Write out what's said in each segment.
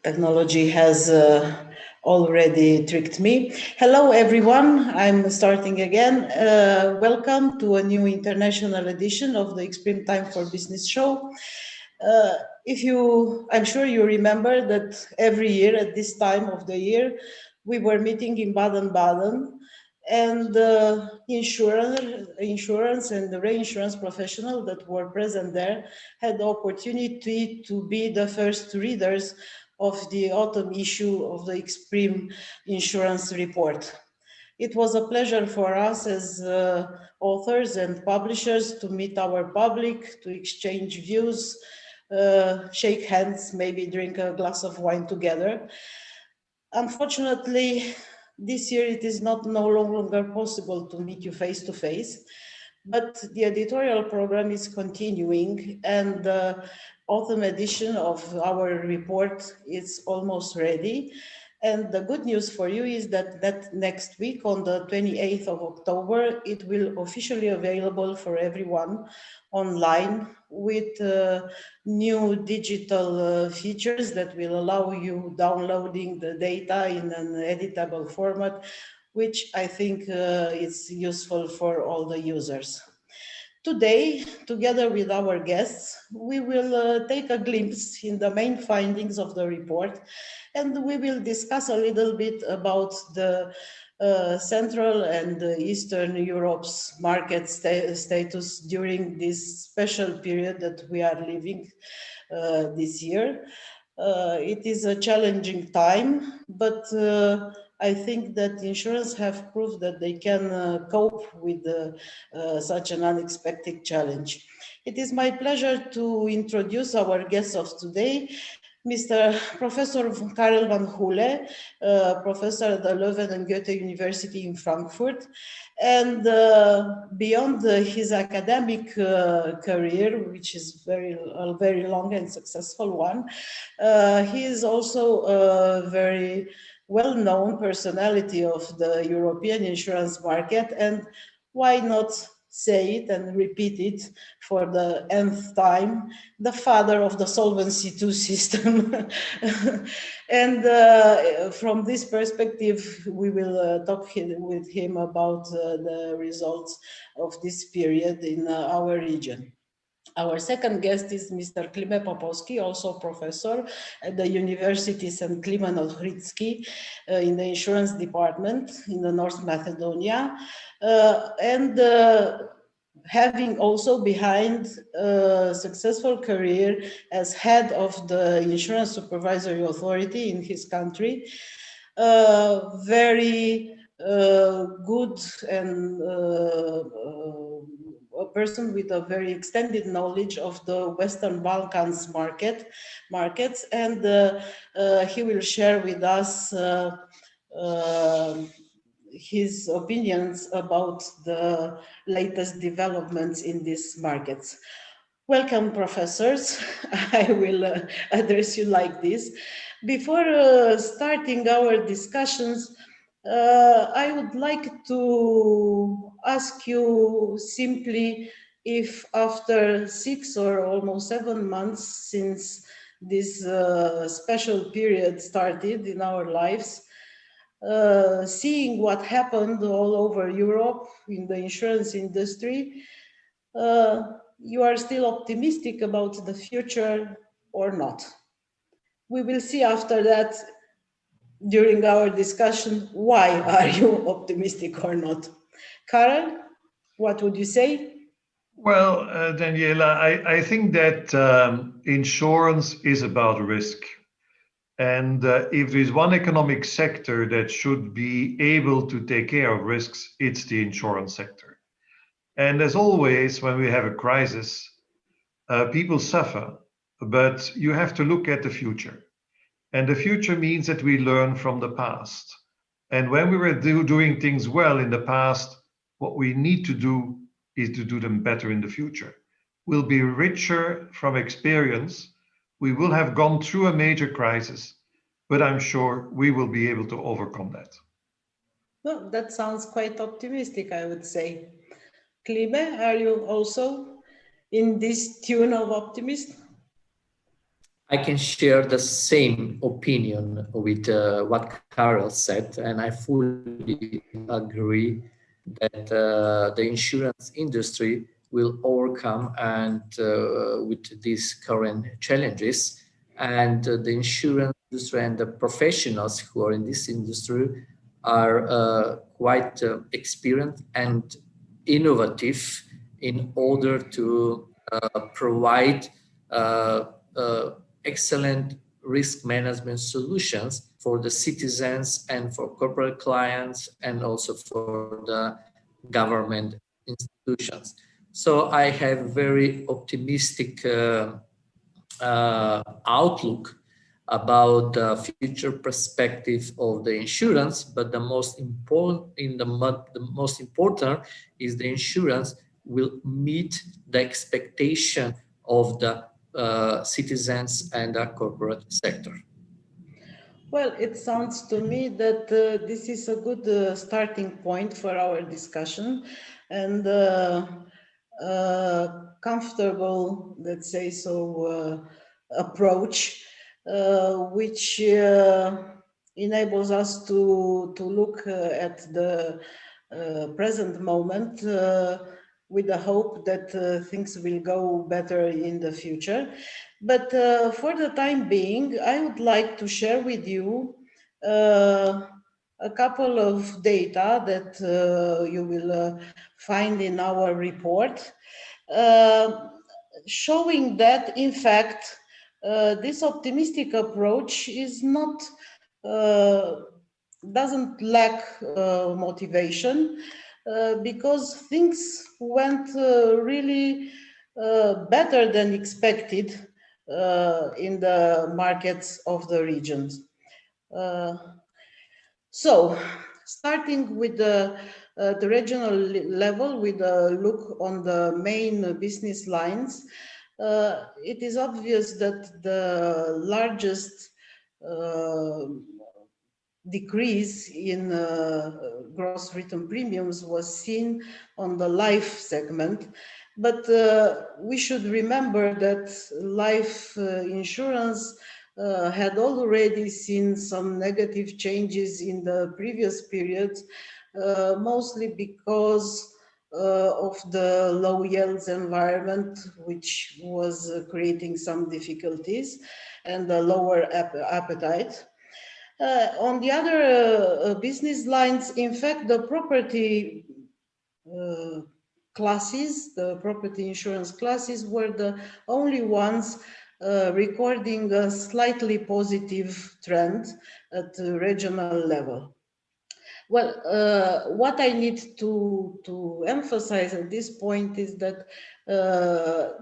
Technology has already tricked me. Hello, everyone. I'm starting again. Welcome to a new international edition of the XPRIMM Time for Business show. I'm sure you remember that every year at this time of the year, we were meeting in Baden-Baden, and the insurance and the reinsurance professional that were present there had the opportunity to be the first readers of the autumn issue of the XPRIMM Insurance Report. It was a pleasure for us as authors and publishers to meet our public, to exchange views, shake hands, maybe drink a glass of wine together. Unfortunately, this year it is no longer possible to meet you face to face, but the editorial program is continuing, and the autumn edition of our report is almost ready. And the good news for you is that next week, on the 28th of October, it will officially available for everyone online with new digital features that will allow you downloading the data in an editable format, which I think is useful for all the users. Today, together with our guests, we will take a glimpse in the main findings of the report, and we will discuss a little bit about the Central and Eastern Europe's market status during this special period that we are living this year. It is a challenging time, but I think that insurance have proved that they can cope with such an unexpected challenge. It is my pleasure to introduce our guest of today, Mr. Professor Karel van Hulle, professor at the Leuven and Goethe University in Frankfurt. And beyond his academic career, which is a very long and successful one, he is also a very well-known personality of the European insurance market, and why not say it and repeat it for the nth time, the father of the Solvency II system. And from this perspective, we will talk with him about the results of this period in our region. Our second guest is Mr. Klime Poposki, also professor at the University St. Kliment Ohridski in the insurance department in the North Macedonia, and having also behind a successful career as head of the Insurance Supervisory Authority in his country, very good and a person with a very extended knowledge of the Western Balkans markets, and he will share with us his opinions about the latest developments in these markets. Welcome, professors. I will address you like this. Before starting our discussions, I would like to ask you simply if after 6 or almost 7 months since this special period started in our lives, seeing what happened all over Europe in the insurance industry, you are still optimistic about the future or not? We will see after that during our discussion, why are you optimistic or not? Karel, what would you say? Well, Daniela, I think that insurance is about risk. And if there's one economic sector that should be able to take care of risks, it's the insurance sector. And as always, when we have a crisis, people suffer, but you have to look at the future. And the future means that we learn from the past. And when we were doing things well in the past, what we need to do is to do them better in the future. We'll be richer from experience. We will have gone through a major crisis, but I'm sure we will be able to overcome that. Well, that sounds quite optimistic, I would say. Klime, are you also in this tune of optimism? I can share the same opinion with what Karel said, and I fully agree that the insurance industry will overcome and with these current challenges, and the insurance industry and the professionals who are in this industry are quite experienced and innovative in order to provide excellent risk management solutions for the citizens and for corporate clients and also for the government institutions. So I have very optimistic outlook about the future perspective of the insurance, but the most important is the insurance will meet the expectation of the citizens and the corporate sector. Well, it sounds to me that this is a good starting point for our discussion, and comfortable, let's say so, approach, which enables us to look at the present moment with the hope that things will go better in the future. But for the time being, I would like to share with you a couple of data that you will find in our report, showing that, in fact, this optimistic approach is not, doesn't lack motivation, because things went really better than expected in the markets of the regions. So, starting with the regional level, with a look on the main business lines, it is obvious that the largest decrease in gross written premiums was seen on the life segment. But we should remember that life insurance had already seen some negative changes in the previous periods, mostly because of the low yields environment, which was creating some difficulties, and the lower appetite. On the other business lines, in fact, the property classes, the property insurance classes, were the only ones recording a slightly positive trend at the regional level. Well, what I need to emphasize at this point is that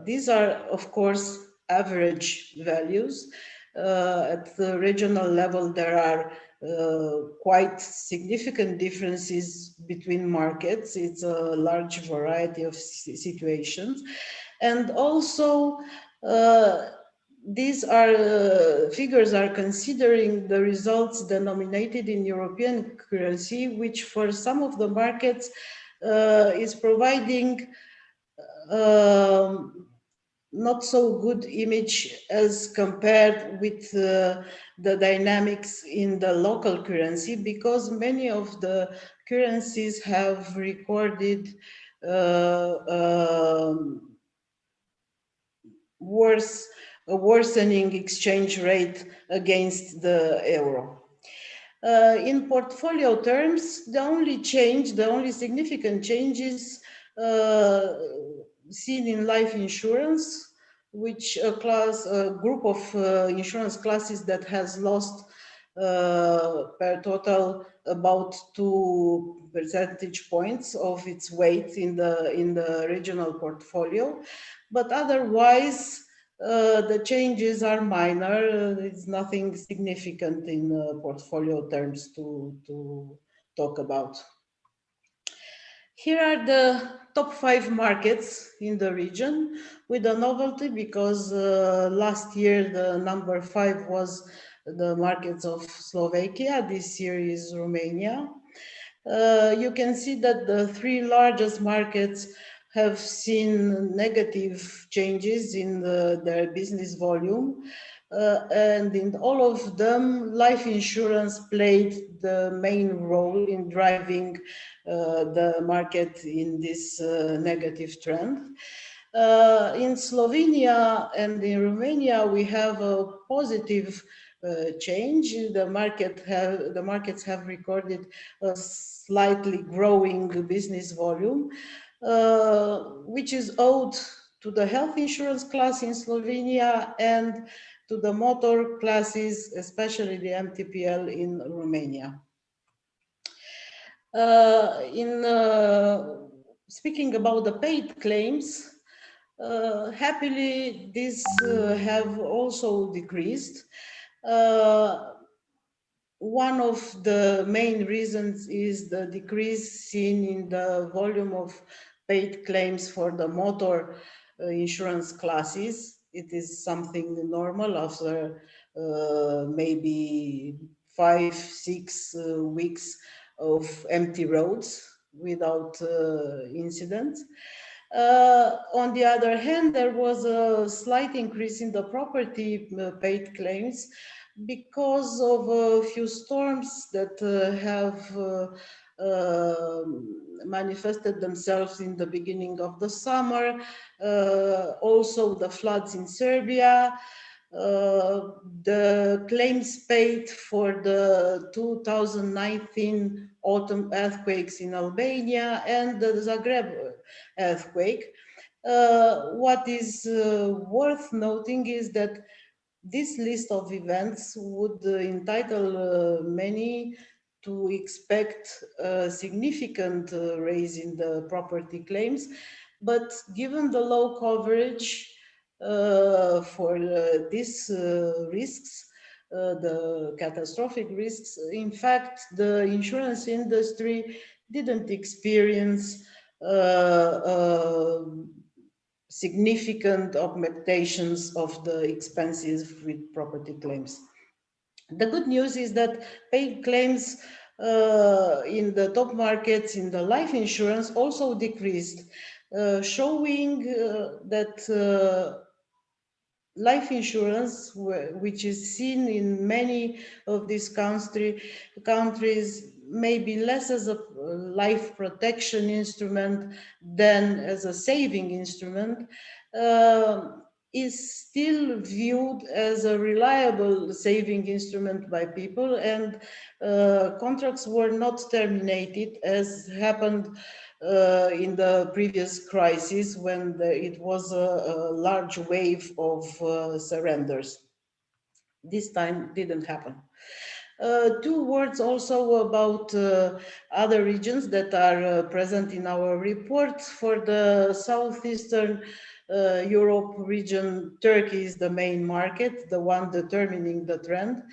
these are, of course, average values. At the regional level, there are quite significant differences between markets. It's a large variety of situations. And also, these are figures are considering the results denominated in European currency, which for some of the markets is providing not so good image as compared with the dynamics in the local currency, because many of the currencies have recorded a worsening exchange rate against the euro. In portfolio terms, the only significant changes seen in life insurance, which a group of insurance classes that has lost per total about 2 percentage points of its weight in the regional portfolio, but otherwise the changes are minor. It's nothing significant in portfolio terms to talk about. Here are the top 5 markets in the region, with a novelty because last year the number 5 was the markets of Slovakia. This year is Romania. You can see that the 3 largest markets have seen negative changes in their business volume. And in all of them, life insurance played the main role in driving the market in this negative trend. In Slovenia and in Romania, we have a positive change. The markets have recorded a slightly growing business volume, which is owed to the health insurance class in Slovenia and to the motor classes, especially the MTPL in Romania. Speaking about the paid claims, happily, these have also decreased. One of the main reasons is the decrease seen in the volume of paid claims for the motor insurance classes. It is something normal after maybe 5-6 weeks of empty roads without incidents. On the other hand, there was a slight increase in the property paid claims because of a few storms that have manifested themselves in the beginning of the summer, also the floods in Serbia, the claims paid for the 2019 autumn earthquakes in Albania and the Zagreb earthquake. What is worth noting is that this list of events would entitle many to expect a significant raise in the property claims, but given the low coverage for these risks, the catastrophic risks, in fact, the insurance industry didn't experience significant augmentations of the expenses with property claims. The good news is that paid claims in the top markets in the life insurance also decreased, showing that life insurance, which is seen in many of these countries, may be less as a life protection instrument than as a saving instrument, is still viewed as a reliable saving instrument by people, and contracts were not terminated as happened in the previous crisis when it was a large wave of surrenders. This time didn't happen. Two words also about other regions that are present in our report. For the southeastern Europe region, Turkey is the main market, the one determining the trend.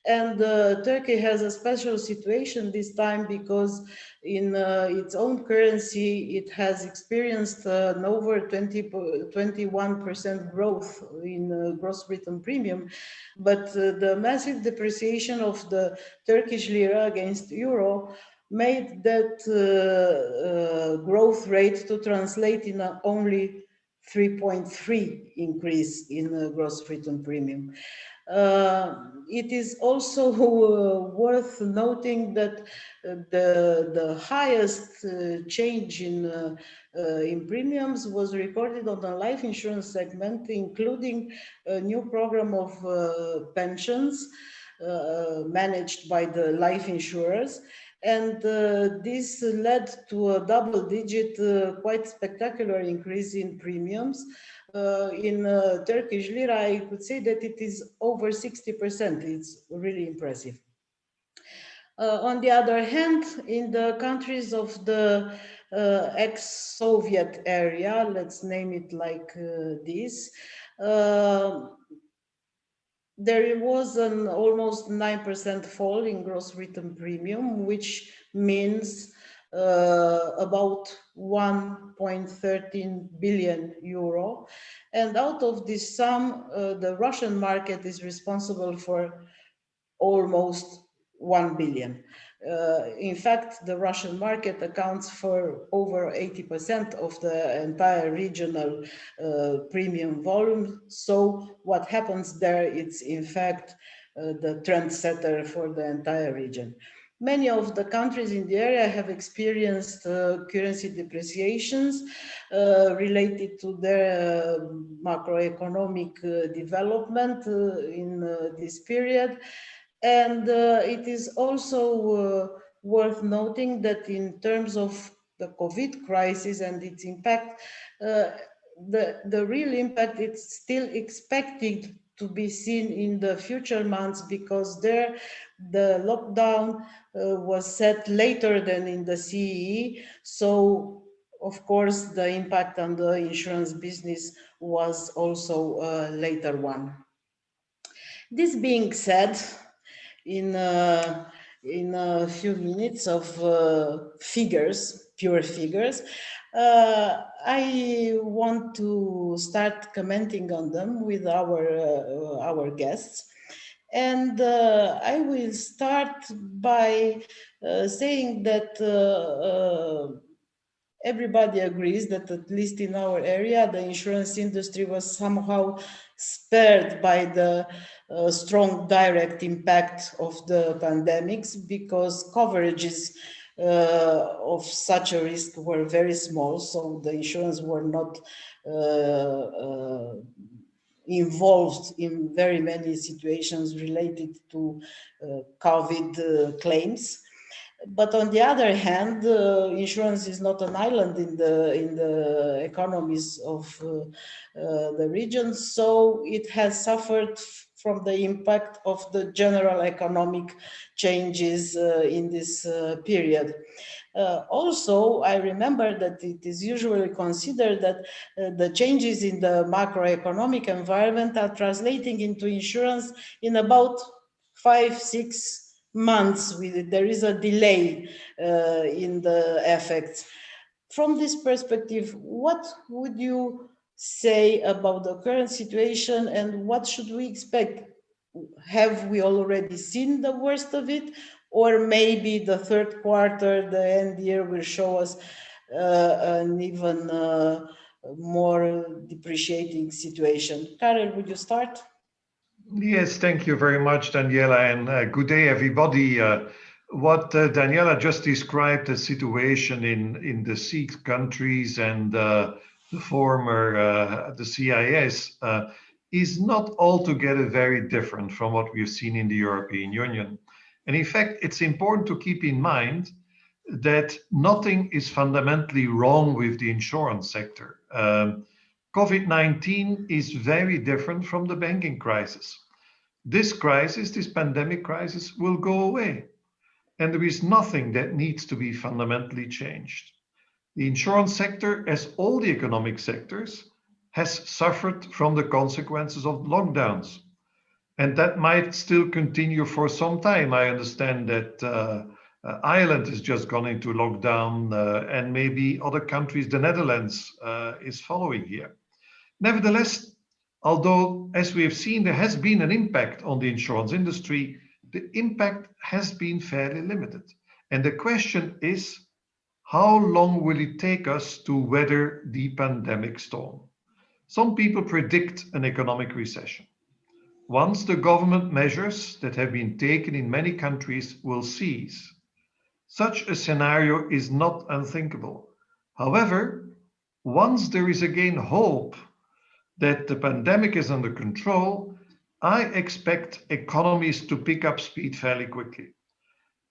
And Turkey has a special situation this time because in its own currency, it has experienced an over 21% growth in gross written premium. But the massive depreciation of the Turkish lira against euro made that growth rate to translate in only 3.3 increase in gross written premium. It is also worth noting that the highest change in premiums was recorded on the life insurance segment, including a new program of pensions managed by the life insurers. And this led to a double-digit, quite spectacular increase in premiums. In Turkish lira, I could say that it is over 60%. It's really impressive. On the other hand, in the countries of the ex-Soviet area, let's name it like this, there was an almost 9% fall in gross written premium, which means about 1.13 billion euro. And out of this sum, the Russian market is responsible for almost 1 billion. In fact, the Russian market accounts for over 80% of the entire regional premium volume. So what happens there, it's in fact the trendsetter for the entire region. Many of the countries in the area have experienced currency depreciations related to their macroeconomic development in this period. And it is also worth noting that in terms of the COVID crisis and its impact, the real impact is still expected to be seen in the future months, because there the lockdown was set later than in the CEE. So of course the impact on the insurance business was also a later one. This being said, in a few minutes of figures, pure figures, I want to start commenting on them with our guests. And I will start by saying that everybody agrees that, at least in our area, the insurance industry was somehow spared by the strong direct impact of the pandemics, because coverages of such a risk were very small, so the insurance were not involved in very many situations related to COVID claims. But on the other hand, insurance is not an island in the economies of the region, so it has suffered from the impact of the general economic changes in this period. Also, I remember that it is usually considered that the changes in the macroeconomic environment are translating into insurance in about 5-6 months. There is a delay in the effects. From this perspective, what would you say about the current situation, and what should we expect? Have we already seen the worst of it, or maybe the third quarter, the end year, will show us an even more depreciating situation? Karel, would you start? Yes, thank you very much, Daniela, and good day, everybody. What Daniela just described, the situation in the CIS countries and the former the CIS, is not altogether very different from what we've seen in the European Union. And in fact, it's important to keep in mind that nothing is fundamentally wrong with the insurance sector. COVID-19 is very different from the banking crisis. This crisis, this pandemic crisis, will go away. And there is nothing that needs to be fundamentally changed. The insurance sector, as all the economic sectors, has suffered from the consequences of lockdowns. And that might still continue for some time. I understand that Ireland has just gone into lockdown, and maybe other countries, the Netherlands, is following here. Nevertheless, although, as we have seen, there has been an impact on the insurance industry, the impact has been fairly limited. And the question is, how long will it take us to weather the pandemic storm? Some people predict an economic recession. Once the government measures that have been taken in many countries will cease, such a scenario is not unthinkable. However, once there is again hope that the pandemic is under control, I expect economies to pick up speed fairly quickly.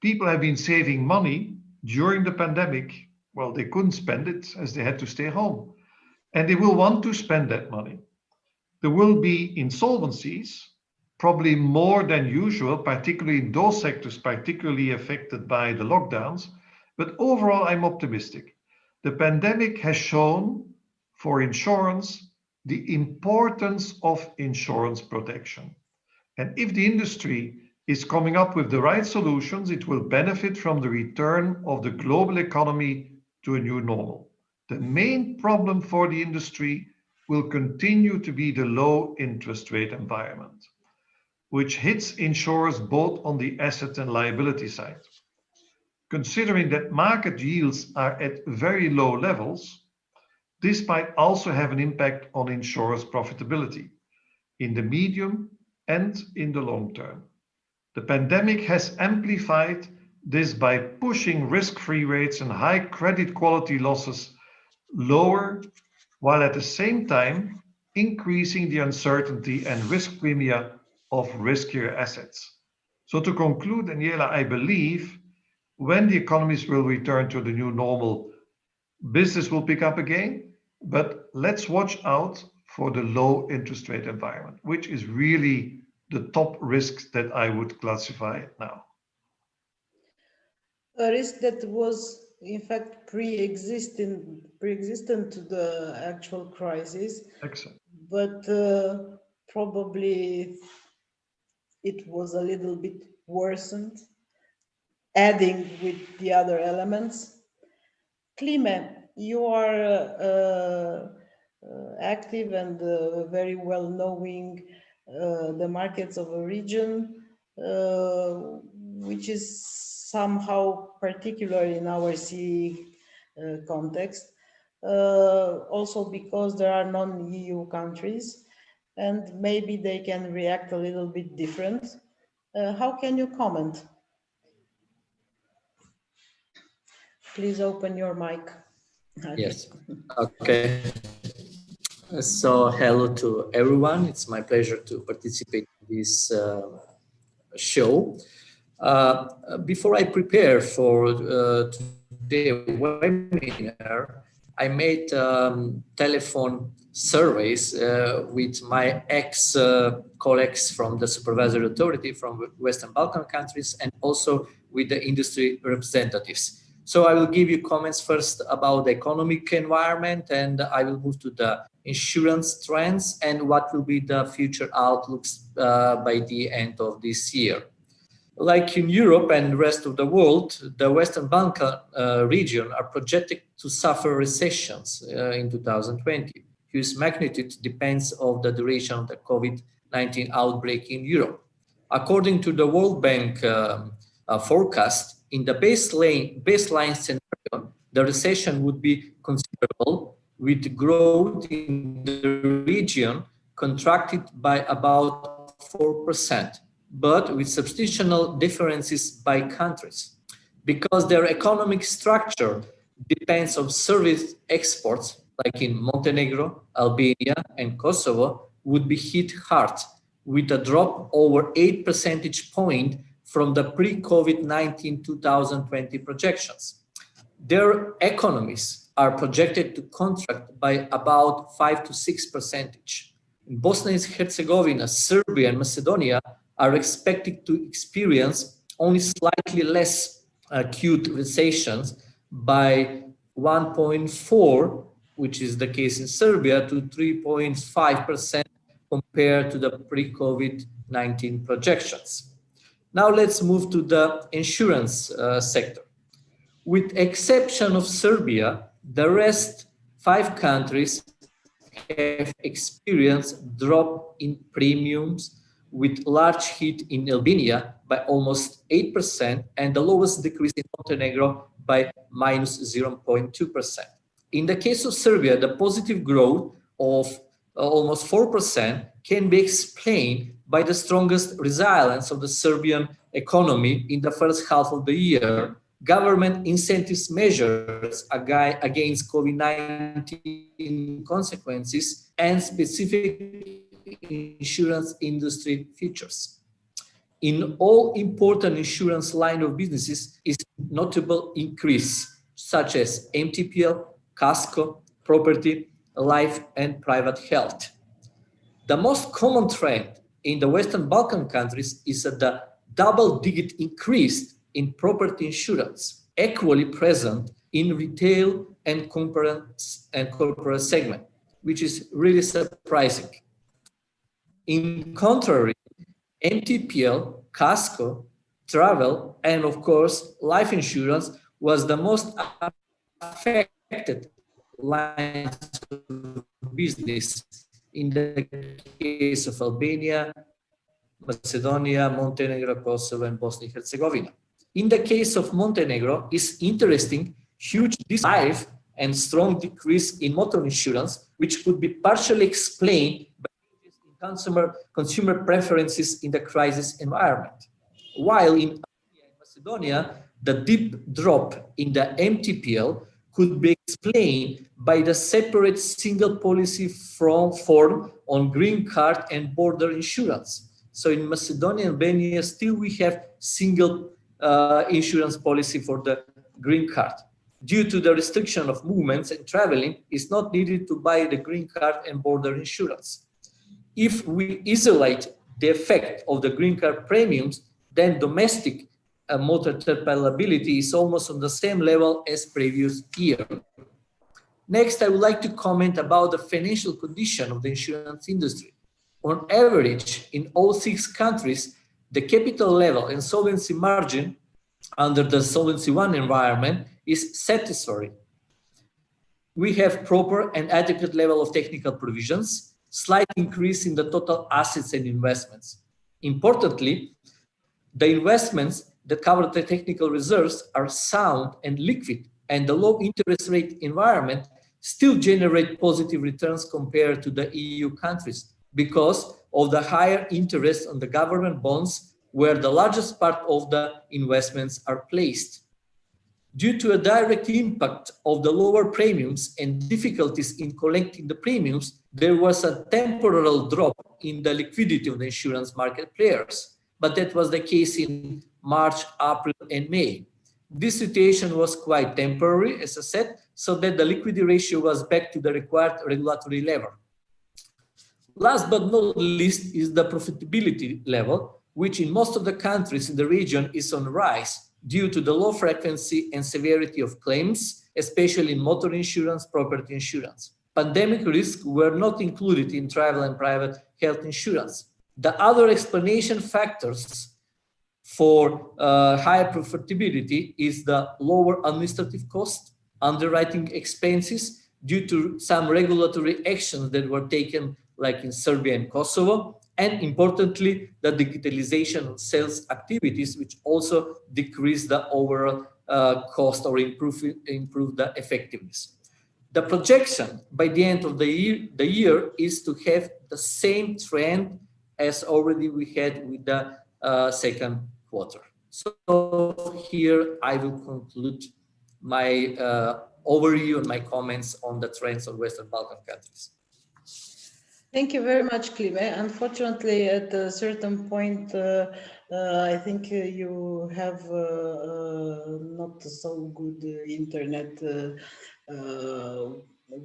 People have been saving money during the pandemic. Well, they couldn't spend it as they had to stay home. And they will want to spend that money. There will be insolvencies, probably more than usual, particularly in those sectors particularly affected by the lockdowns. But overall, I'm optimistic. The pandemic has shown for insurance the importance of insurance protection. And if the industry is coming up with the right solutions, it will benefit from the return of the global economy to a new normal. The main problem for the industry will continue to be the low interest rate environment, which hits insurers both on the asset and liability side. considering that market yields are at very low levels, this might also have an impact on insurers' profitability in the medium and in the long term. The pandemic has amplified this by pushing risk-free rates and high credit quality losses lower, while at the same time increasing the uncertainty and risk premia of riskier assets. So to conclude, Daniela, I believe when the economies will return to the new normal, business will pick up again, but let's watch out for the low interest rate environment, which is really the top risks that I would classify now. A risk that was in fact pre-existent to the actual crisis. Excellent. But probably it was a little bit worsened, adding with the other elements. Klime, you are active and very well knowing the markets of a region, which is somehow particular in our CE context, also because there are non-EU countries and maybe they can react a little bit different. How can you comment? Please open your mic. Yes. Okay. So hello to everyone. It's my pleasure to participate in this show. Before I prepare for today's webinar, I made telephone surveys with my ex-colleagues from the supervisory authority from Western Balkan countries and also with the industry representatives. So I will give you comments first about the economic environment, and I will move to the insurance trends and what will be the future outlooks by the end of this year. Like in Europe and the rest of the world, the Western Balkan region are projected to suffer recessions in 2020, whose magnitude depends on the duration of the COVID-19 outbreak in Europe. According to the World Bank forecast, in the baseline scenario, the recession would be considerable, with growth in the region contracted by about 4%, but with substantial differences by countries. Because their economic structure depends on service exports, like in Montenegro, Albania, and Kosovo, would be hit hard, with a drop over 8 percentage points from the pre-COVID-19 2020 projections. Their economies are projected to contract by about 5 to 6%. In Bosnia and Herzegovina, Serbia, and Macedonia are expected to experience only slightly less acute recessions by 1.4, which is the case in Serbia, to 3.5% compared to the pre-COVID-19 projections. Now let's move to the insurance sector. With exception of Serbia, the rest 5 countries have experienced drop in premiums, with large hit in Albania by almost 8% and the lowest decrease in Montenegro by minus 0.2%. In the case of Serbia, the positive growth of almost 4% can be explained by the strongest resilience of the Serbian economy in the first half of the year, government incentives measures against COVID-19 consequences, and specific insurance industry features. In all important insurance line of businesses is notable increase, such as MTPL, Casco, property, life, and private health. The most common trend in the Western Balkan countries is the double-digit increase in property insurance, equally present in retail and corporate segment, which is really surprising. In contrary, MTPL, Casco, travel, and of course, life insurance was the most affected lines of business in the case of Albania, Macedonia, Montenegro, Kosovo, and Bosnia and Herzegovina. In the case of Montenegro, it's interesting, huge dive and strong decrease in motor insurance, which could be partially explained by changes in consumer preferences in the crisis environment. While in Macedonia, the deep drop in the MTPL could be explained by the separate single policy form on green card and border insurance. So in Macedonia and Albania, still we have single insurance policy for the green card. Due to the restriction of movements and traveling, it's not needed to buy the green card and border insurance. If we isolate the effect of the green card premiums, then domestic motor third party liability is almost on the same level as previous year. Next, I would like to comment about the financial condition of the insurance industry. On average, in all 6 countries, the capital level and solvency margin under the Solvency I environment is satisfactory. We have proper and adequate level of technical provisions, slight increase in the total assets and investments. Importantly, the investments that cover the technical reserves are sound and liquid, and the low interest rate environment still generate positive returns compared to the EU countries because of the higher interest on the government bonds where the largest part of the investments are placed. Due to a direct impact of the lower premiums and difficulties in collecting the premiums, there was a temporal drop in the liquidity of the insurance market players, but that was the case in March, April, and May. This situation was quite temporary, as I said, so that the liquidity ratio was back to the required regulatory level. Last but not least is the profitability level, which in most of the countries in the region is on rise due to the low frequency and severity of claims, especially in motor insurance, property insurance. Pandemic risks were not included in travel and private health insurance. The other explanation factors for higher profitability is the lower administrative cost, underwriting expenses due to some regulatory actions that were taken like in Serbia and Kosovo, and importantly, the digitalization of sales activities, which also decrease the overall cost or improve the effectiveness. The projection by the end of the year is to have the same trend as already we had with the second quarter. So here I will conclude my overview and my comments on the trends of Western Balkan countries. Thank you very much, Klime. Unfortunately, at a certain point, I think you have not so good internet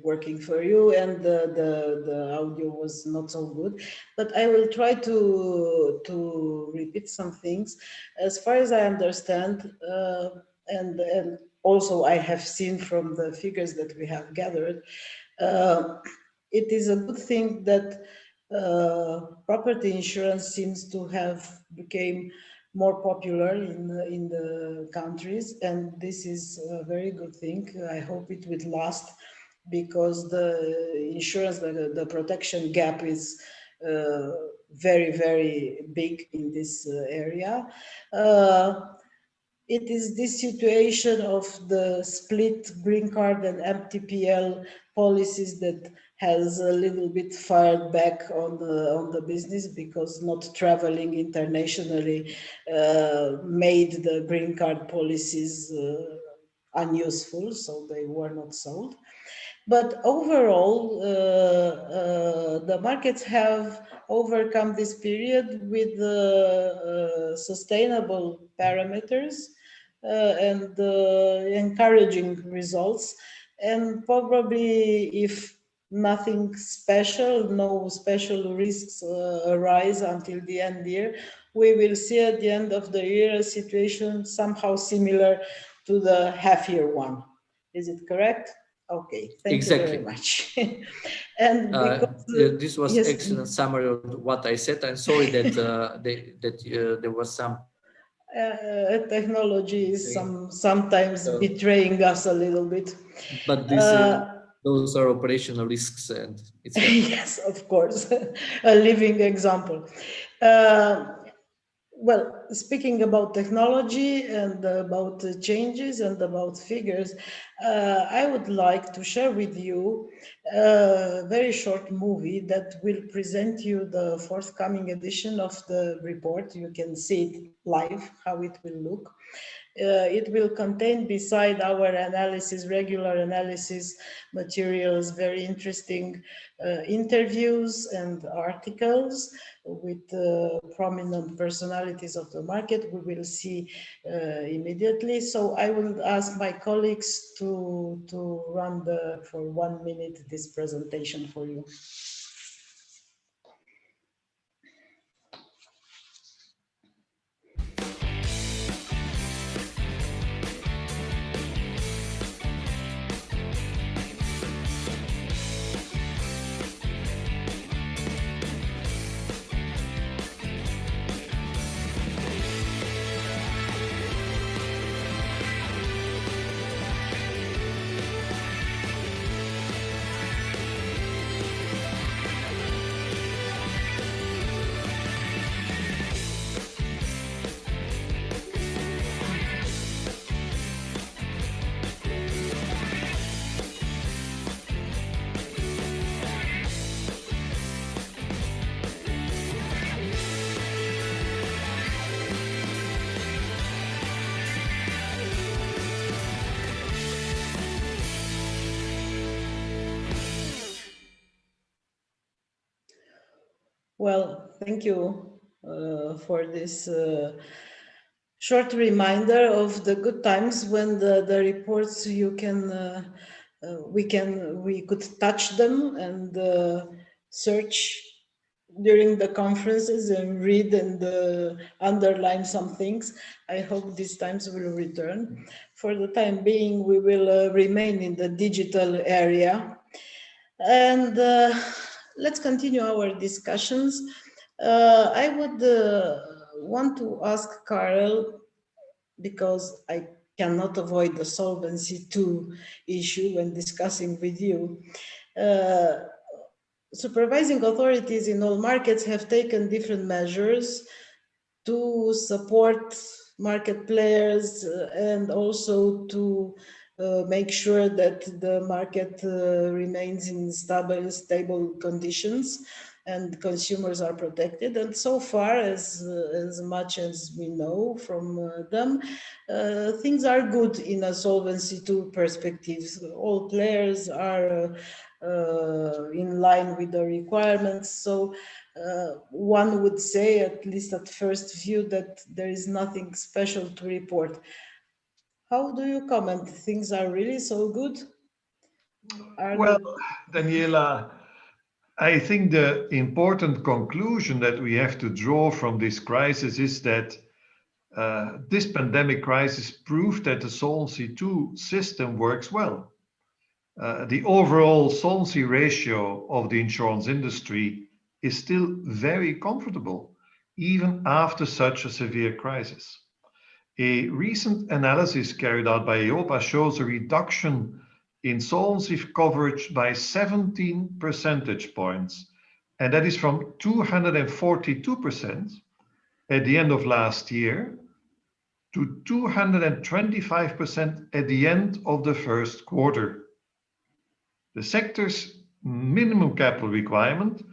working for you, and the audio was not so good. But I will try to repeat some things. As far as I understand, and also I have seen from the figures that we have gathered, it is a good thing that property insurance seems to have become more popular in the countries, and this is a very good thing. I hope it will last, because the insurance, the protection gap is very, very big in this area. It is this situation of the split green card and MTPL policies that has a little bit fired back on the business, because not traveling internationally made the green card policies unuseful, so they were not sold. But overall, the markets have overcome this period with sustainable parameters and encouraging results. And probably, if nothing special, no special risks arise until the end of the year, we will see at the end of the year a situation somehow similar to the half-year one. Is it correct? Okay, thank you very much. And because, this was yes, excellent summary of what I said. I'm sorry that there was some technology is sometimes betraying us a little bit. But this, those are operational risks, and it's yes, of course, a living example. Well, speaking about technology and about changes and about figures, I would like to share with you a very short movie that will present you the forthcoming edition of the report. You can see it live, how it will look. It will contain, beside our analysis, regular analysis materials, very interesting interviews and articles with prominent personalities of the market. We will see immediately. So I will ask my colleagues to run for 1 minute this presentation for you. Well, thank you for this short reminder of the good times when the reports you can we could touch them and search during the conferences and read and underline some things. I hope these times will return. For the time being, we will remain in the digital area. And let's continue our discussions. I would want to ask Karel, because I cannot avoid the Solvency II issue when discussing with you. Supervising authorities in all markets have taken different measures to support market players and also to make sure that the market remains in stable conditions and consumers are protected. And so far, as much as we know from them, things are good in a Solvency II perspective. All players are in line with the requirements. So one would say, at least at first view, that there is nothing special to report. How do you comment? Things are really so good? Well, Daniela, I think the important conclusion that we have to draw from this crisis is that this pandemic crisis proved that the Solvency II system works well. The overall solvency ratio of the insurance industry is still very comfortable, even after such a severe crisis. A recent analysis carried out by EIOPA shows a reduction in solvency coverage by 17 percentage points, and that is from 242% at the end of last year to 225% at the end of the first quarter. The sector's minimum capital requirement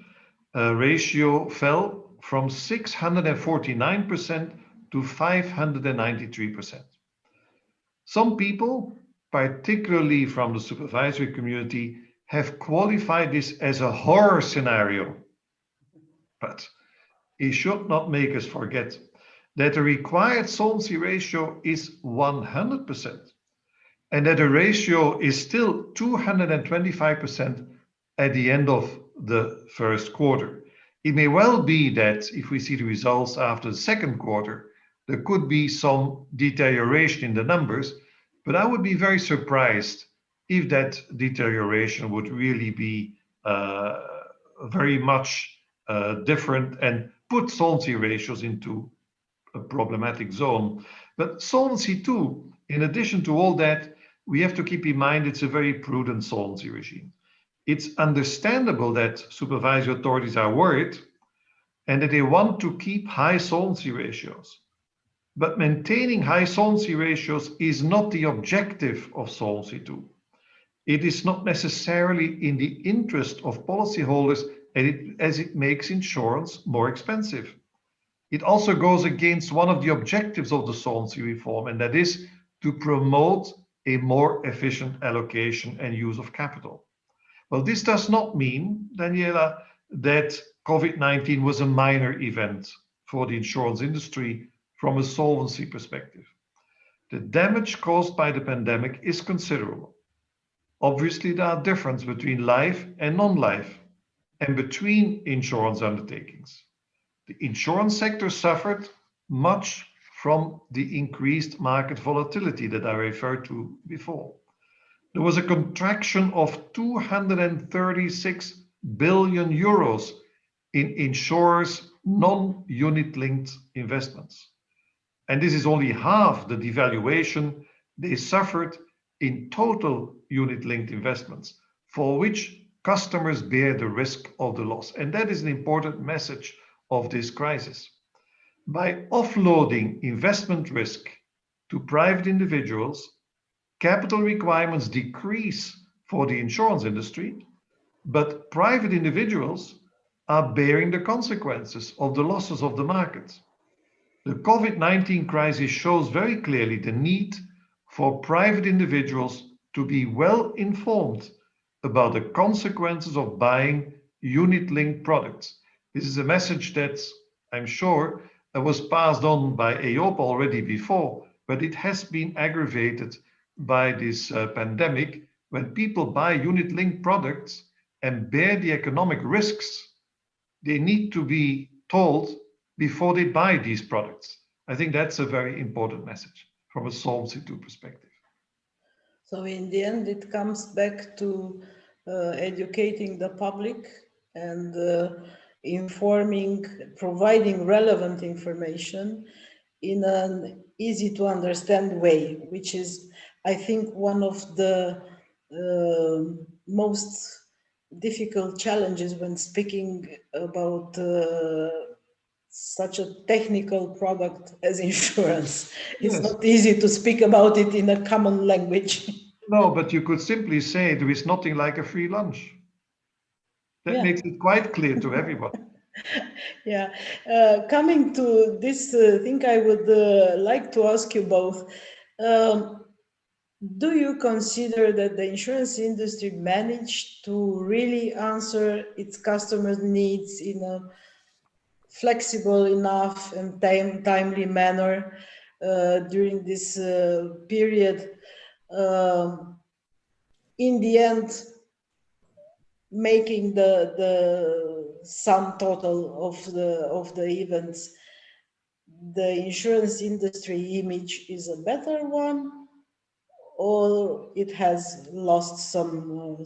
ratio fell from 649% to 593%. Some people, particularly from the supervisory community, have qualified this as a horror scenario. But it should not make us forget that the required solvency ratio is 100%, and that the ratio is still 225% at the end of the first quarter. It may well be that if we see the results after the second quarter, there could be some deterioration in the numbers, but I would be very surprised if that deterioration would really be very much different and put solvency ratios into a problematic zone. But Solvency II, in addition to all that, we have to keep in mind it's a very prudent solvency regime. It's understandable that supervisory authorities are worried, and that they want to keep high solvency ratios. But maintaining high solvency ratios is not the objective of Solvency II. It is not necessarily in the interest of policyholders as it makes insurance more expensive. It also goes against one of the objectives of the solvency reform, and that is to promote a more efficient allocation and use of capital. Well, this does not mean, Daniela, that COVID-19 was a minor event for the insurance industry from a solvency perspective. The damage caused by the pandemic is considerable. Obviously, there are differences between life and non-life and between insurance undertakings. The insurance sector suffered much from the increased market volatility that I referred to before. There was a contraction of 236 billion euros in insurers' non-unit linked investments. And this is only half the devaluation they suffered in total unit-linked investments, for which customers bear the risk of the loss. And that is an important message of this crisis. By offloading investment risk to private individuals, capital requirements decrease for the insurance industry, but private individuals are bearing the consequences of the losses of the market. The COVID-19 crisis shows very clearly the need for private individuals to be well informed about the consequences of buying unit-linked products. This is a message that I'm sure was passed on by EIOPA already before, but it has been aggravated by this pandemic. When people buy unit-linked products and bear the economic risks, they need to be told before they buy these products. I think that's a very important message from a Solvency II perspective. So in the end, it comes back to educating the public and informing, providing relevant information in an easy to understand way, which is, I think, one of the most difficult challenges when speaking about such a technical product as insurance. It's Yes. not easy to speak about it in a common language. No, but you could simply say there is nothing like a free lunch. That makes it quite clear to everybody. Yeah, coming to this thing, I would like to ask you both. Do you consider that the insurance industry managed to really answer its customers' needs in a flexible enough and timely manner during this period? In the end, making the sum total of the events, the insurance industry image is a better one, or it has lost some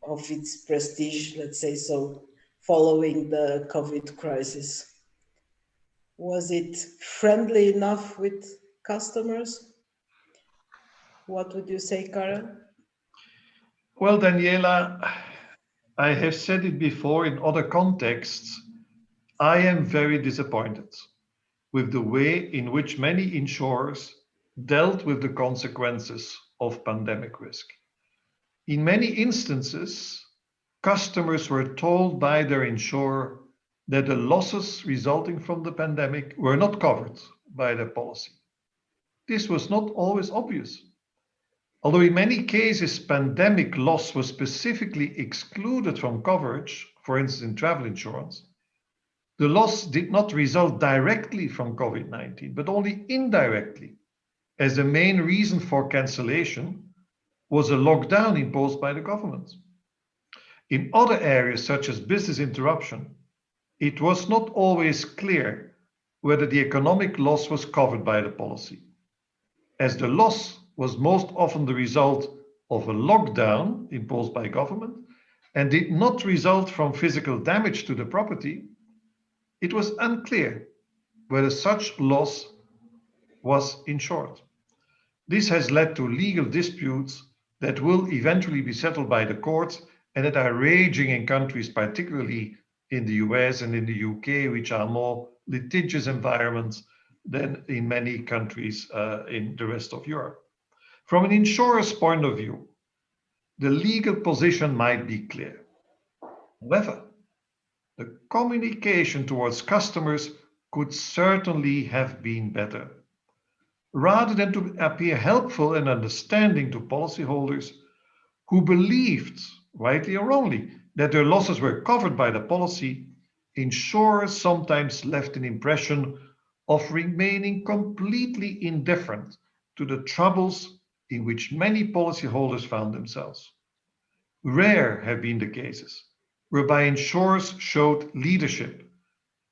of its prestige, let's say so, following the COVID crisis? Was it friendly enough with customers? What would you say, Karel? Well, Daniela, I have said it before in other contexts. I am very disappointed with the way in which many insurers dealt with the consequences of pandemic risk. In many instances, customers were told by their insurer that the losses resulting from the pandemic were not covered by their policy. This was not always obvious. Although in many cases, pandemic loss was specifically excluded from coverage, for instance, in travel insurance, the loss did not result directly from COVID-19, but only indirectly, as the main reason for cancellation was a lockdown imposed by the government. In other areas, such as business interruption, it was not always clear whether the economic loss was covered by the policy, as the loss was most often the result of a lockdown imposed by government and did not result from physical damage to the property. It was unclear whether such loss was insured. This has led to legal disputes that will eventually be settled by the courts and that are raging in countries, particularly in the US and in the UK, which are more litigious environments than in many countries in the rest of Europe. From an insurer's point of view, the legal position might be clear. However, the communication towards customers could certainly have been better. Rather than to appear helpful and understanding to policyholders who believed, rightly or wrongly, that their losses were covered by the policy, insurers sometimes left an impression of remaining completely indifferent to the troubles in which many policyholders found themselves. Rare have been the cases whereby insurers showed leadership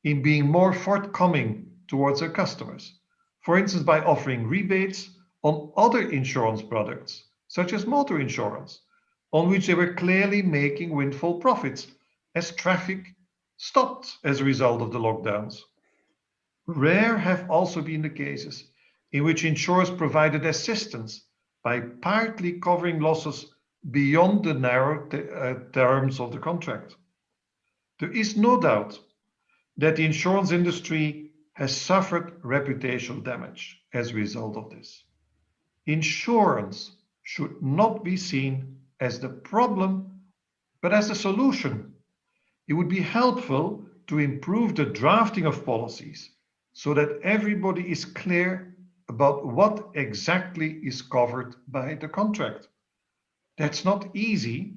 in being more forthcoming towards their customers, for instance by offering rebates on other insurance products, such as motor insurance, on which they were clearly making windfall profits as traffic stopped as a result of the lockdowns. Rare have also been the cases in which insurers provided assistance by partly covering losses beyond the narrow terms of the contract. There is no doubt that the insurance industry has suffered reputational damage as a result of this. Insurance should not be seen as the problem, but as the solution. It would be helpful to improve the drafting of policies so that everybody is clear about what exactly is covered by the contract. That's not easy,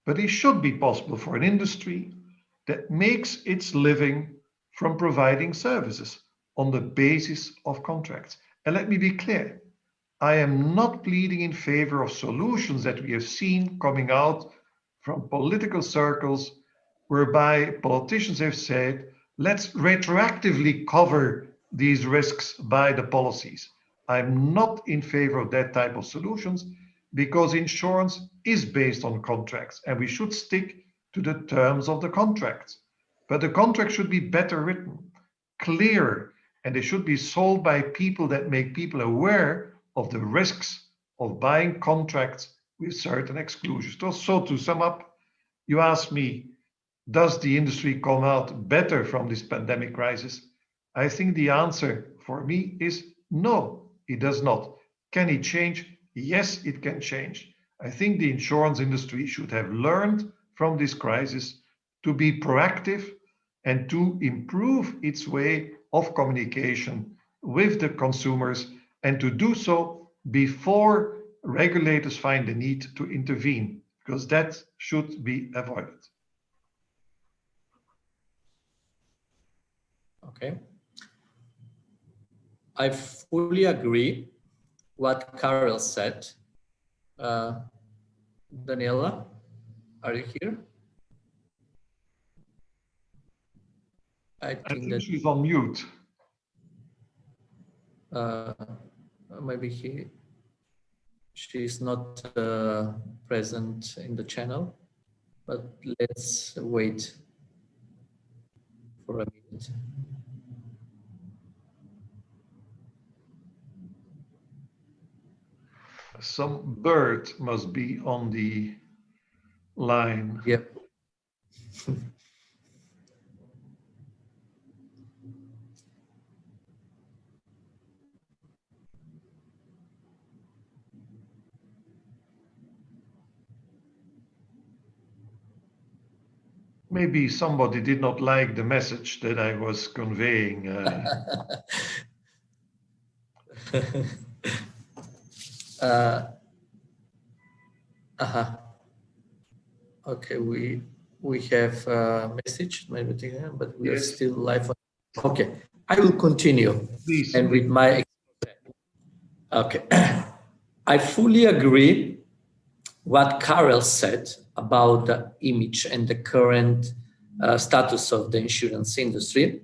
but it should be possible for an industry that makes its living from providing services on the basis of contracts. And let me be clear, I am not pleading in favor of solutions that we have seen coming out from political circles whereby politicians have said, let's retroactively cover these risks by the policies. I'm not in favor of that type of solutions because insurance is based on contracts and we should stick to the terms of the contracts. But the contract should be better written, clearer, and they should be sold by people that make people aware of the risks of buying contracts with certain exclusions. So to sum up, you asked me, does the industry come out better from this pandemic crisis? I think the answer for me is no, it does not. Can it change? Yes, it can change. I think the insurance industry should have learned from this crisis to be proactive and to improve its way of communication with the consumers and to do so before regulators find the need to intervene, because that should be avoided. Okay. I fully agree what Karel said. Daniela, are you here? I think that she's on mute. Maybe she's not present in the channel, but let's wait for a minute. Some bird must be on the line. Yep. Maybe somebody did not like the message that I was conveying. Okay, we have a message, maybe, but we are still live. Okay, I will continue. Please. And with my okay, I fully agree what Karel said about the image and the current status of the insurance industry.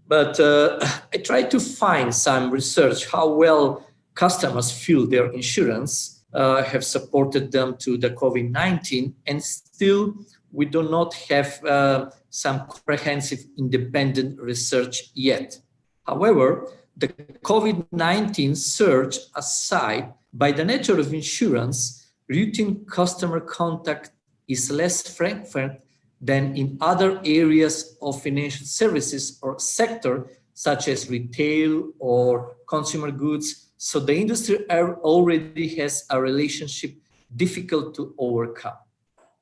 But I tried to find some research how well customers feel their insurance have supported them to the COVID-19, and still we do not have some comprehensive independent research yet. However, the COVID-19 surge aside, by the nature of insurance, routine customer contact is less frequent than in other areas of financial services or sector, such as retail or consumer goods. So the industry already has a relationship difficult to overcome.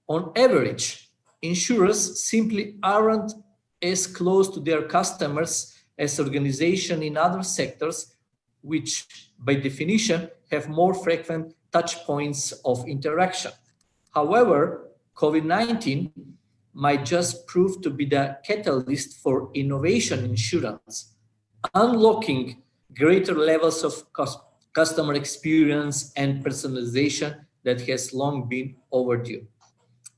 On average, insurers simply aren't as close to their customers as organizations in other sectors, which by definition have more frequent touch points of interaction. However, COVID-19 might just prove to be the catalyst for innovation in insurance, unlocking greater levels of customer experience and personalization that has long been overdue.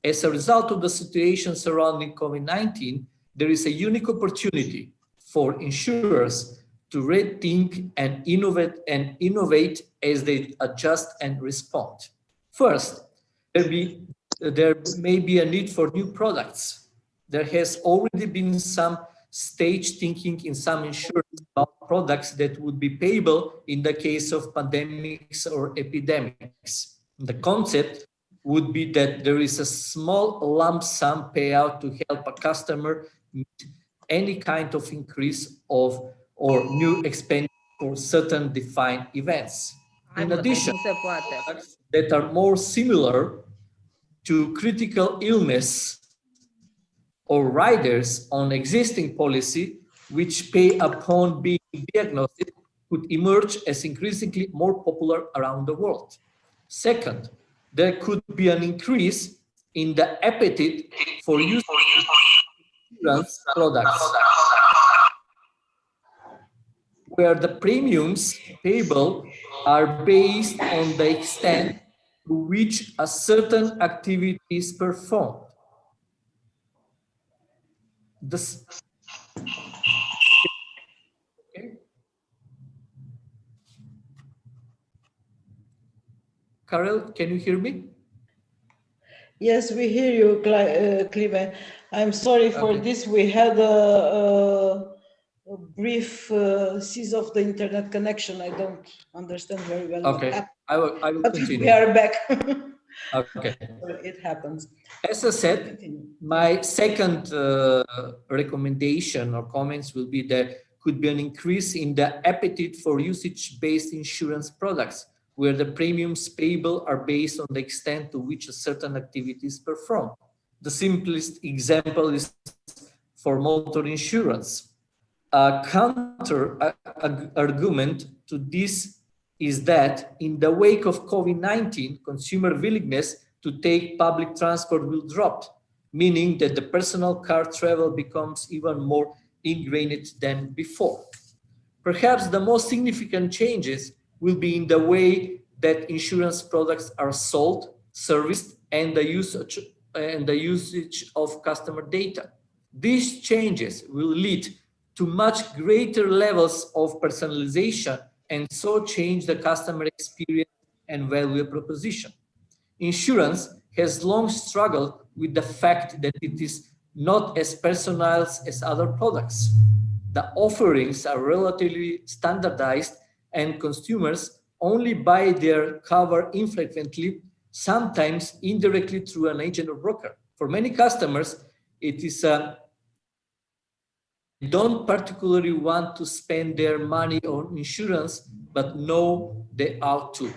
As a result of the situation surrounding COVID-19, there is a unique opportunity for insurers to rethink and innovate as they adjust and respond. First, there may be a need for new products. There has already been some stage thinking in some insurance about products that would be payable in the case of pandemics or epidemics. The concept would be that there is a small lump sum payout to help a customer meet any kind of increase of or new expense for certain defined events. In addition, products that are more similar to critical illness or riders on existing policy, which pay upon being diagnosed, could emerge as increasingly more popular around the world. Second, there could be an increase in the appetite for use of insurance products, where the premiums payable are based on the extent to which a certain activity is performed. Okay. Karel, can you hear me? Yes, we hear you, Klime. I'm sorry for this. We had a brief cease of the internet connection. I don't understand very well. Okay, I will continue. We are back. Okay. It happens. As I said, my second recommendation or comments will be that could be an increase in the appetite for usage-based insurance products, where the premiums payable are based on the extent to which a certain activity is performed. The simplest example is for motor insurance. A counter argument to this is that in the wake of COVID-19, consumer willingness to take public transport will drop, meaning that the personal car travel becomes even more ingrained than before. Perhaps the most significant changes will be in the way that insurance products are sold, serviced, and the usage of customer data. These changes will lead to much greater levels of personalization and so change the customer experience and value proposition. Insurance has long struggled with the fact that it is not as personalized as other products. The offerings are relatively standardized and consumers only buy their cover infrequently, sometimes indirectly through an agent or broker. For many customers, it is don't particularly want to spend their money on insurance, but know they ought to.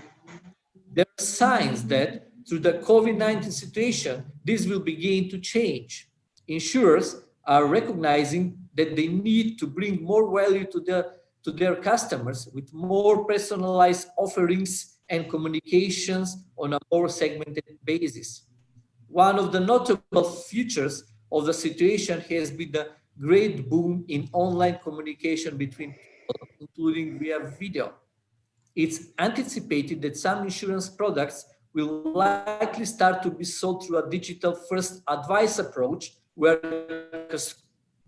There are signs that through the COVID-19 situation, this will begin to change. Insurers are recognizing that they need to bring more value to their customers with more personalized offerings and communications on a more segmented basis. One of the notable features of the situation has been the great boom in online communication between people, including via video. It's anticipated that some insurance products will likely start to be sold through a digital-first advice approach, where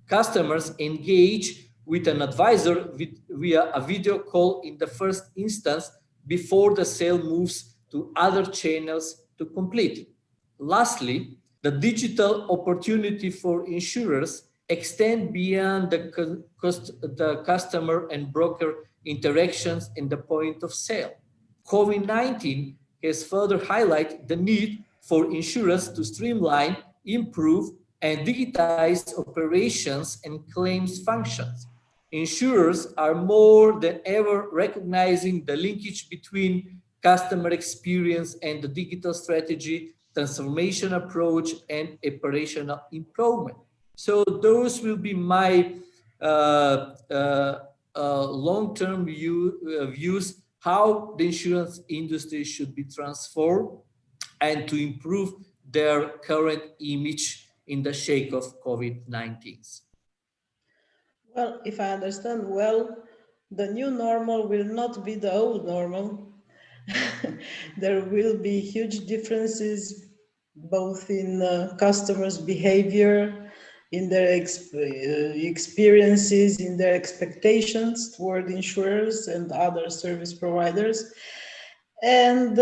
customers engage with an advisor via a video call in the first instance before the sale moves to other channels to complete. Lastly, the digital opportunity for insurers extend beyond the customer and broker interactions in the point of sale. COVID-19 has further highlighted the need for insurers to streamline, improve, and digitize operations and claims functions. Insurers are more than ever recognizing the linkage between customer experience and the digital strategy, transformation approach, and operational improvement. So those will be my long-term views how the insurance industry should be transformed and to improve their current image in the shake of COVID-19. Well, if I understand well, the new normal will not be the old normal. There will be huge differences both in customers' behavior, in their experiences, in their expectations toward insurers and other service providers. And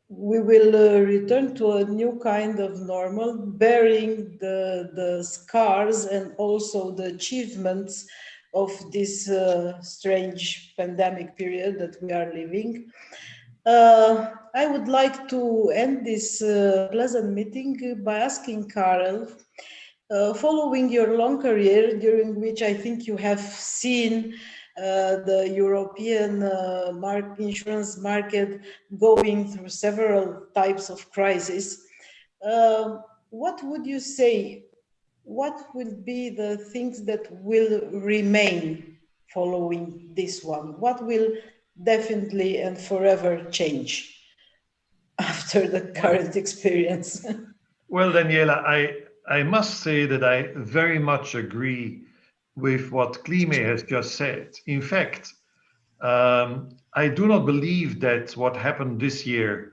we will return to a new kind of normal, bearing the scars and also the achievements of this strange pandemic period that we are living. I would like to end this pleasant meeting by asking Karel, following your long career, during which I think you have seen the European insurance market going through several types of crises, what would you say? What will be the things that will remain following this one? What will definitely and forever change after the current experience? Well, Daniela, I must say that I very much agree with what Klime has just said. In fact, I do not believe that what happened this year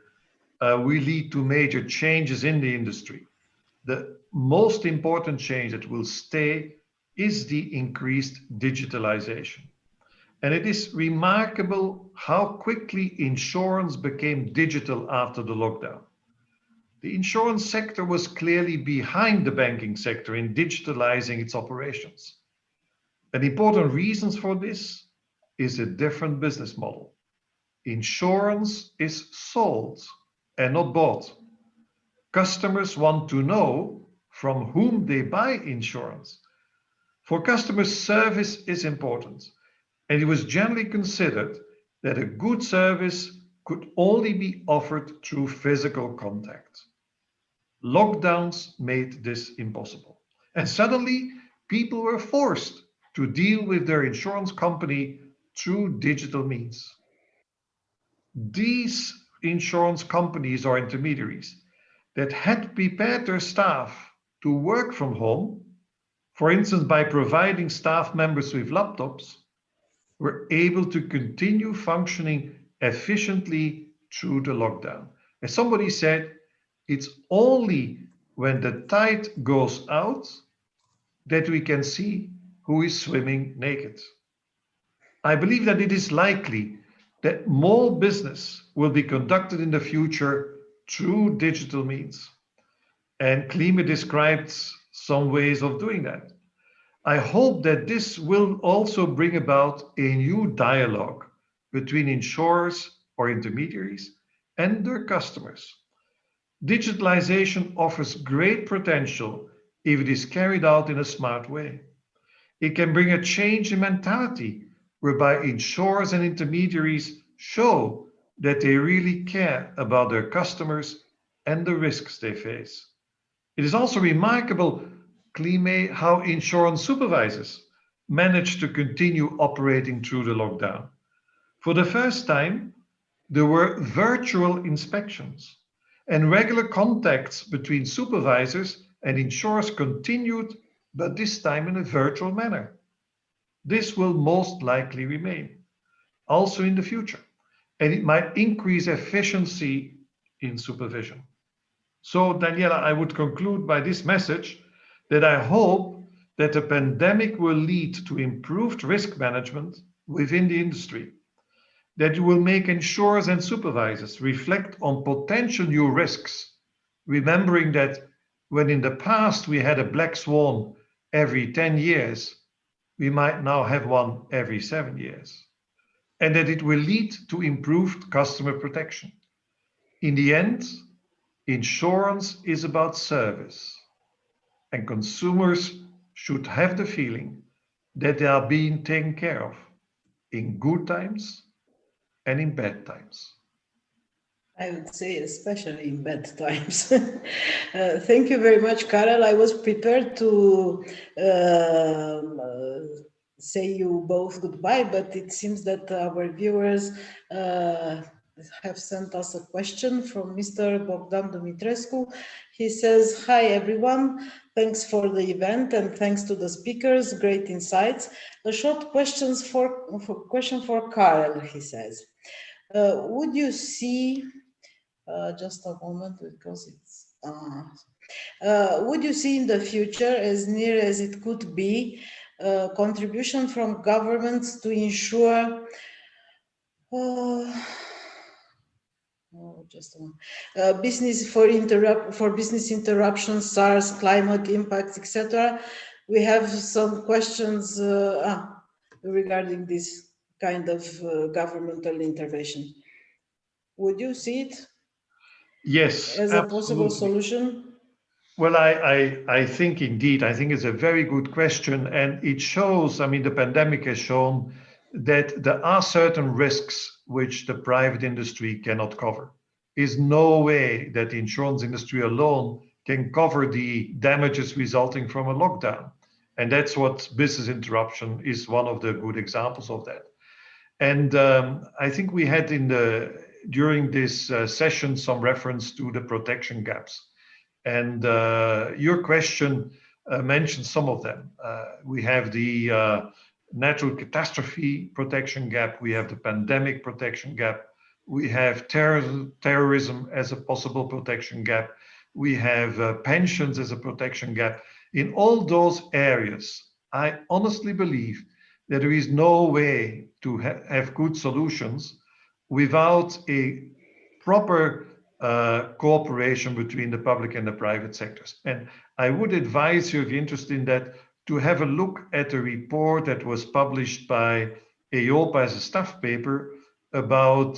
will lead to major changes in the industry. The most important change that will stay is the increased digitalization. And it is remarkable how quickly insurance became digital after the lockdown. The insurance sector was clearly behind the banking sector in digitalizing its operations. An important reason for this is a different business model. Insurance is sold and not bought. Customers want to know from whom they buy insurance. For customers, service is important, and it was generally considered that a good service could only be offered through physical contact. Lockdowns made this impossible, and suddenly people were forced to deal with their insurance company through digital means. These insurance companies or intermediaries that had prepared their staff to work from home, for instance, by providing staff members with laptops, were able to continue functioning efficiently through the lockdown. As somebody said, it's only when the tide goes out that we can see who is swimming naked. I believe that it is likely that more business will be conducted in the future through digital means. And Klime described some ways of doing that. I hope that this will also bring about a new dialogue between insurers or intermediaries and their customers. Digitalization offers great potential if it is carried out in a smart way. It can bring a change in mentality whereby insurers and intermediaries show that they really care about their customers and the risks they face. It is also remarkable, Klime, how insurance supervisors managed to continue operating through the lockdown. For the first time, there were virtual inspections, and regular contacts between supervisors and insurers continued, but this time in a virtual manner. This will most likely remain, also in the future, and it might increase efficiency in supervision. So, Daniela, I would conclude by this message that I hope that the pandemic will lead to improved risk management within the industry, that it will make insurers and supervisors reflect on potential new risks, remembering that when in the past we had a black swan every 10 years, we might now have one every 7 years, and that it will lead to improved customer protection. In the end, insurance is about service, And consumers should have the feeling that they are being taken care of in good times and in bad times. I would say especially in bad times. Thank you very much, Karel. I was prepared to say you both goodbye, but it seems that our viewers have sent us a question from Mr. Bogdan Dumitrescu. He says, hi everyone, thanks for the event and thanks to the speakers, great insights. A short question for Karel, he says. Would you see, just a moment because it's, would you see in the future, as near as it could be, contribution from governments to ensure business for business interruptions, SARS, climate impacts, etc. We have some questions regarding this kind of governmental intervention. Would you see it? Yes, as a possible solution? Well, I think indeed, I think it's a very good question. And it shows, I mean, the pandemic has shown that there are certain risks which the private industry cannot cover. There's no way that the insurance industry alone can cover the damages resulting from a lockdown. And that's what business interruption is one of the good examples of that. And I think we had during this session some reference to the protection gaps. And your question mentioned some of them. We have the natural catastrophe protection gap. We have the pandemic protection gap. We have terrorism as a possible protection gap. We have pensions as a protection gap. In all those areas, I honestly believe that there is no way to have good solutions without a proper cooperation between the public and the private sectors. And I would advise you, if you're interested in that, to have a look at a report that was published by EIOPA as a staff paper about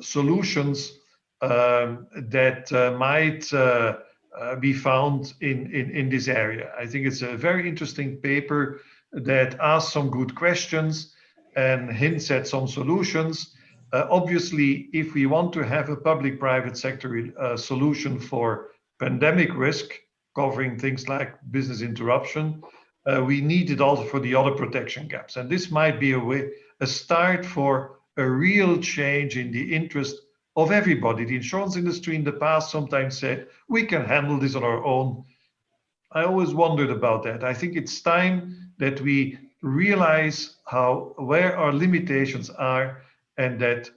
solutions that might be found in this area. I think it's a very interesting paper that asks some good questions and hints at some solutions. Obviously, if we want to have a public-private sector solution for pandemic risk, covering things like business interruption, we need it also for the other protection gaps. And this might be a start for a real change in the interest of everybody. The insurance industry in the past sometimes said, we can handle this on our own. I always wondered about that. I think it's time that we realize where our limitations are, and that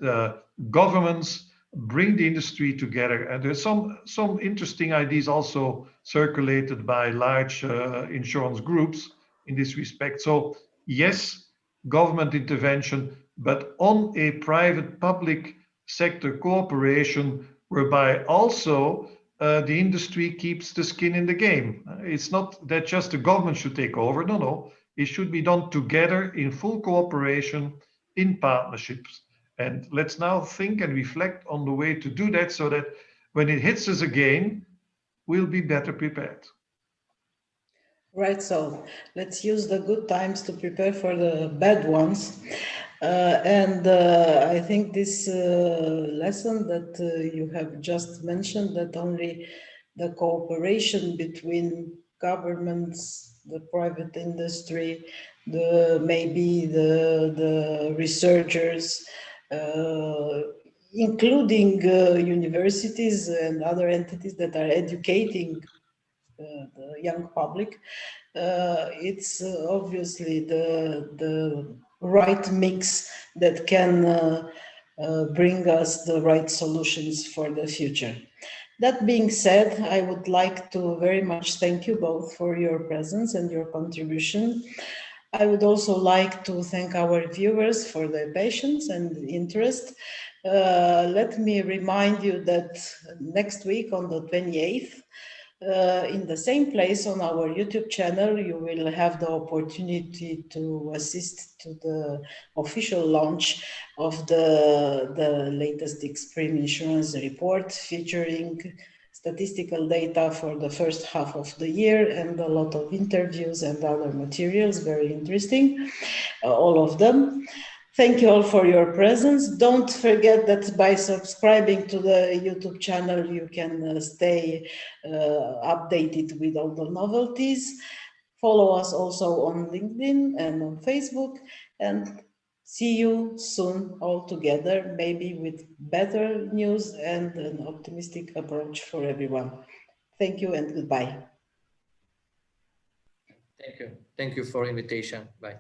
governments bring the industry together. And there's some interesting ideas also circulated by large insurance groups in this respect. So yes, government intervention, but on a private-public sector cooperation, whereby also the industry keeps the skin in the game. It's not that just the government should take over. No. It should be done together in full cooperation, in partnerships. And let's now think and reflect on the way to do that, so that when it hits us again, we'll be better prepared. Right, so let's use the good times to prepare for the bad ones. I think this lesson that you have just mentioned, that only the cooperation between governments, the private industry, maybe the researchers, including universities and other entities that are educating the young public, it's obviously the right mix that can bring us the right solutions for the future. That being said, I would like to very much thank you both for your presence and your contribution. I would also like to thank our viewers for their patience and interest. Let me remind you that next week on the 28th, in the same place on our YouTube channel, you will have the opportunity to assist to the official launch of the latest XPRIMM Insurance Report, featuring statistical data for the first half of the year and a lot of interviews and other materials, very interesting, all of them. Thank you all for your presence. Don't forget that by subscribing to the YouTube channel, you can stay updated with all the novelties. Follow us also on LinkedIn and on Facebook, and see you soon all together, maybe with better news and an optimistic approach for everyone. Thank you and goodbye. Thank you. Thank you for invitation. Bye.